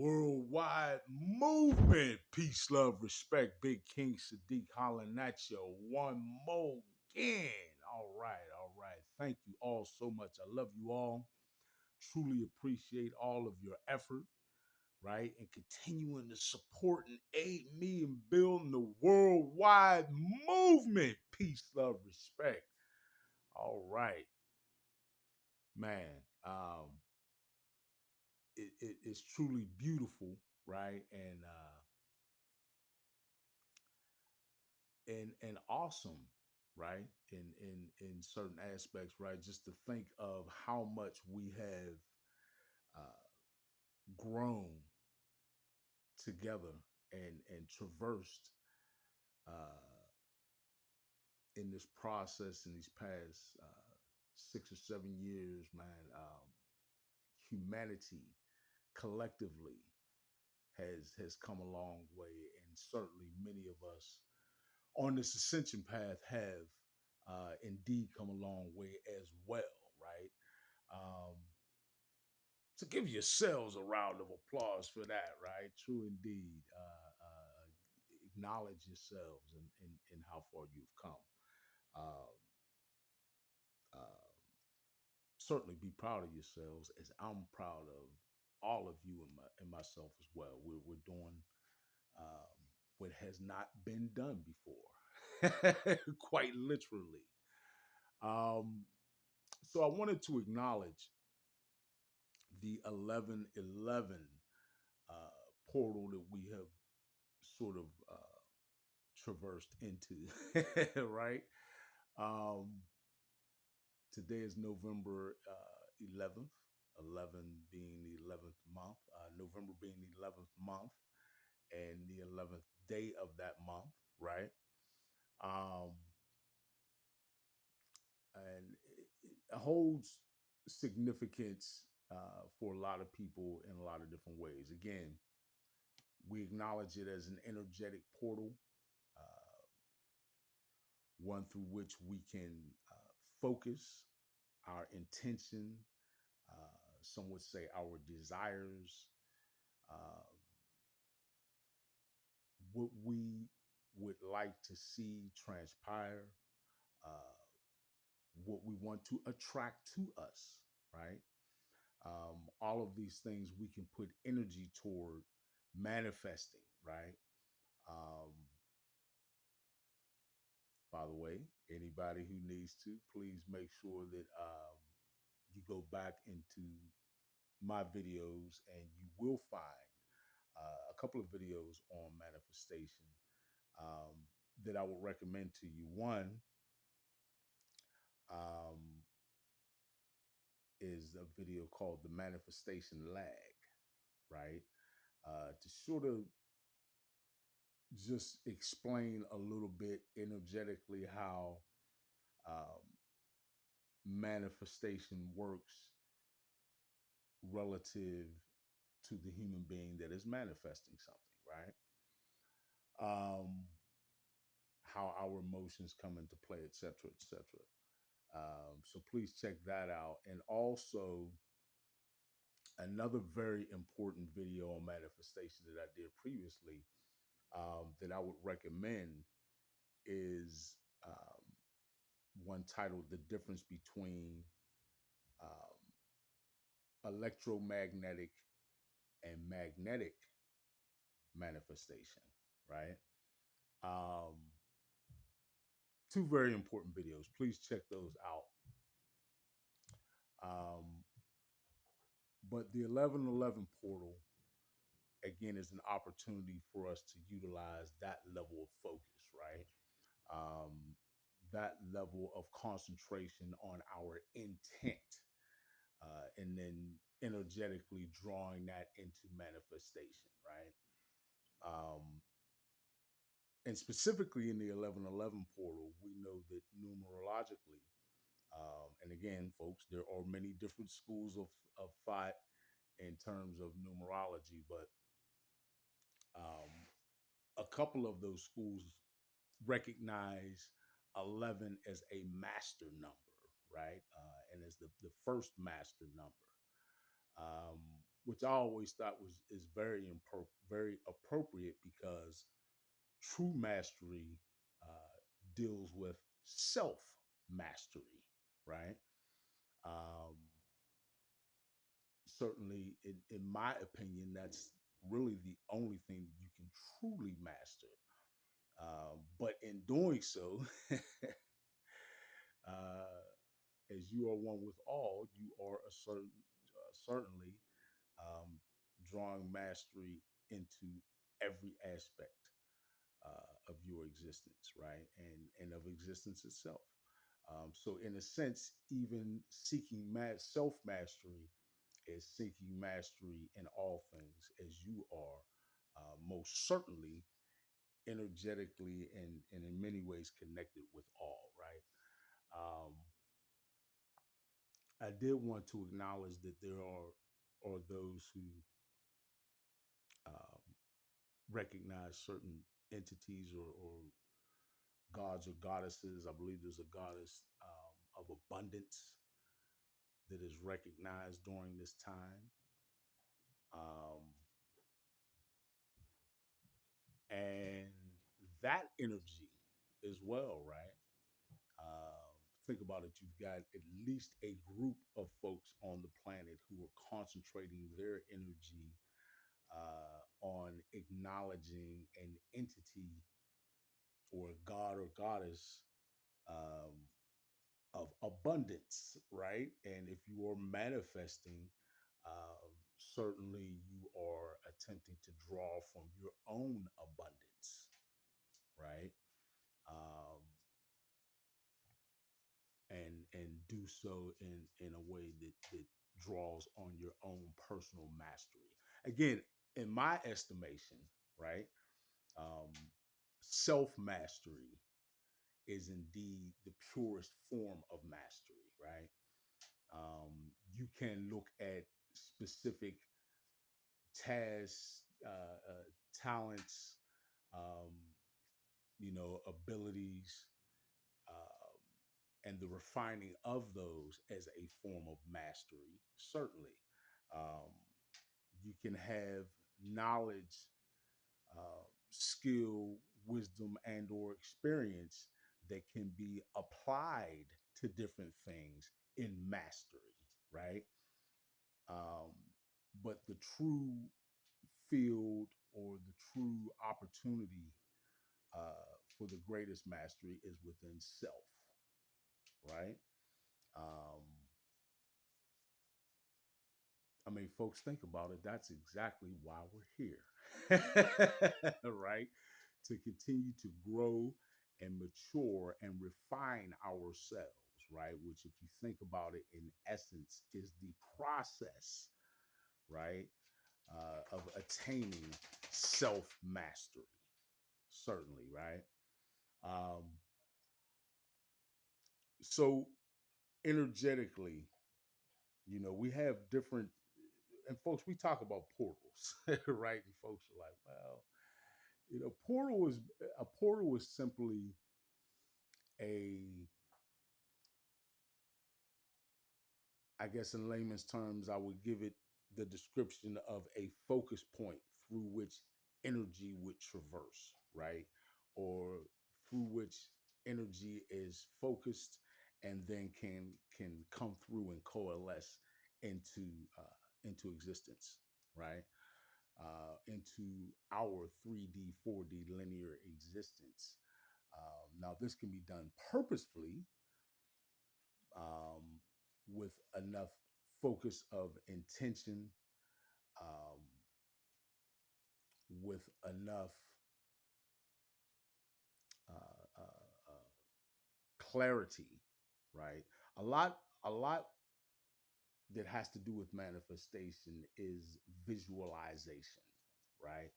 Worldwide movement. Peace, love, respect. Big King Sadiq hollering at you one more again. All right, all right. Thank you all so much. I love you all. Truly appreciate all of your effort, right? And continuing to support and aid me in building the worldwide movement. Peace, love, respect. All right, man. It's truly beautiful, right? And awesome, right? In certain aspects, right? Just to think of how much we have uh, grown together and traversed uh, in this process in these past 6 or 7 years, man. Humanity collectively has come a long way, and certainly many of us on this ascension path have indeed come a long way as well, right? Um, so give yourselves a round of applause for that, right? True indeed. Acknowledge yourselves and how far you've come. Um, uh, Certainly be proud of yourselves, as I'm proud of all of you and myself as well. We're doing um, what has not been done before, quite literally. Um, so I wanted to acknowledge the 1111 uh, portal that we have sort of traversed into, right? Um, Today is November 11th, 11 being the 11th month, November being the 11th month, and the 11th day of that month, right? Um, and it holds significance for a lot of people in a lot of different ways. Again, we acknowledge it as an energetic portal, uh, one through which we can focus our intention, some would say our desires, uh, what we would like to see transpire, uh, what we want to attract to us, right? All of these things we can put energy toward manifesting, right? Um, by the way, anybody who needs to, please make sure that you go back into my videos and you will find a couple of videos on manifestation um, that I would recommend to you. One um, is a video called The Manifestation Lag, right? To sort of just explain a little bit energetically how um, manifestation works relative to the human being that is manifesting something, right? Um, how our emotions come into play, et cetera, et cetera. So please check that out. And also, another very important video on manifestation that I did previously that I would recommend is one titled The Difference Between um, Electromagnetic and Magnetic Manifestation, right? Um, Two very important videos. Please check those out. Um, but the 1111 portal, again, is an opportunity for us to utilize that level of focus, right? Um, that level of concentration on our intent, and then energetically drawing that into manifestation, right? Um, and specifically in the 1111 portal, we know that numerologically, and again, folks, there are many different schools of thought in terms of numerology, but a couple of those schools recognize 11 as a master number, right? And as the first master number. Um, which I always thought was is very appropriate because true mastery deals with self mastery, right? Um, Certainly, in my opinion, that's really the only thing that you can truly master. But in doing so, uh, as you are one with all, you are certainly um, drawing mastery into every aspect of your existence, right, and of existence itself. So, in a sense, even seeking self mastery is seeking mastery in all things, as you are most certainly energetically and in many ways connected with all, right? Um, I did want to acknowledge that there are those who um, recognize certain entities or gods or goddesses. I believe there's a goddess of abundance that is recognized during this time. Um, and that energy as well, right? Think about it. You've got at least a group of folks on the planet who are concentrating their energy on acknowledging an entity or a god or goddess um, of abundance, right? And if you are manifesting, certainly you are attempting to draw from your own abundance, right? Um, and do so in a way that draws on your own personal mastery. Again, in my estimation, right? Um, Self mastery is indeed the purest form of mastery, right? You can look at specific tasks, talents, um, abilities, and the refining of those as a form of mastery. Certainly, um, you can have knowledge, skill, wisdom, and/or experience that can be applied to different things in mastery, right? Um, but the true field or the true opportunity for the greatest mastery is within self, right? Um, I mean, folks, think about it. That's exactly why we're here, right? To continue to grow and mature and refine ourselves, right? Which, if you think about it, in essence, is the process, right, of attaining self mastery, certainly, right? Um, so, energetically, we have different, and folks, we talk about portals, right? And folks are like, well, a portal is simply a, I guess in layman's terms, I would give it the description of a focus point through which energy would traverse, right? Or through which energy is focused and then can come through and coalesce into into existence, right? Into our 3D, 4D linear existence. Now, this can be done purposefully um, with enough focus of intention, um, with enough uh, uh, uh, clarity, right? A lot that has to do with manifestation is visualization, right?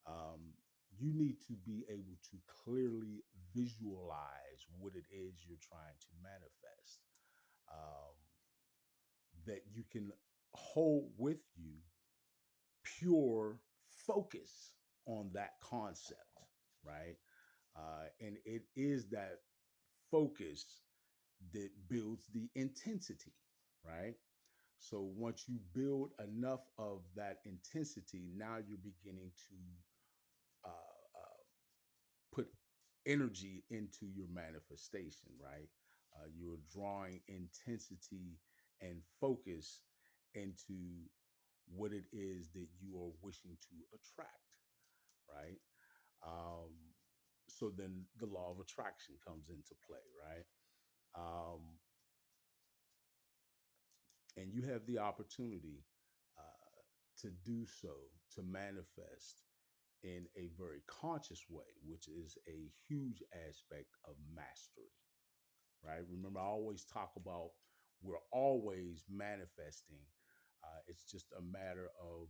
Um, you need to be able to clearly visualize what it is you're trying to manifest. Um, that you can hold with you pure focus on that concept, right? And it is that focus that builds the intensity, right? So once you build enough of that intensity, now you're beginning to put energy into your manifestation, right? You're drawing intensity and focus into what it is that you are wishing to attract, right? Um, so then the law of attraction comes into play, right? Um, and you have the opportunity to do so, to manifest in a very conscious way, which is a huge aspect of mastery, right? Remember, I always talk about we're always manifesting. It's just a matter of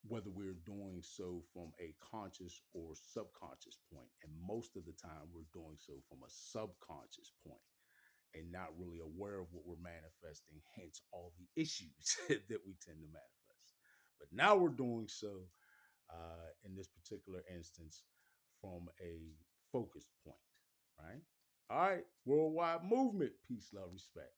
whether we're doing so from a conscious or subconscious point. And most of the time, we're doing so from a subconscious point and not really aware of what we're manifesting, hence all the issues that we tend to manifest. But now we're doing so in this particular instance from a focused point, right? All right, worldwide movement, peace, love, respect.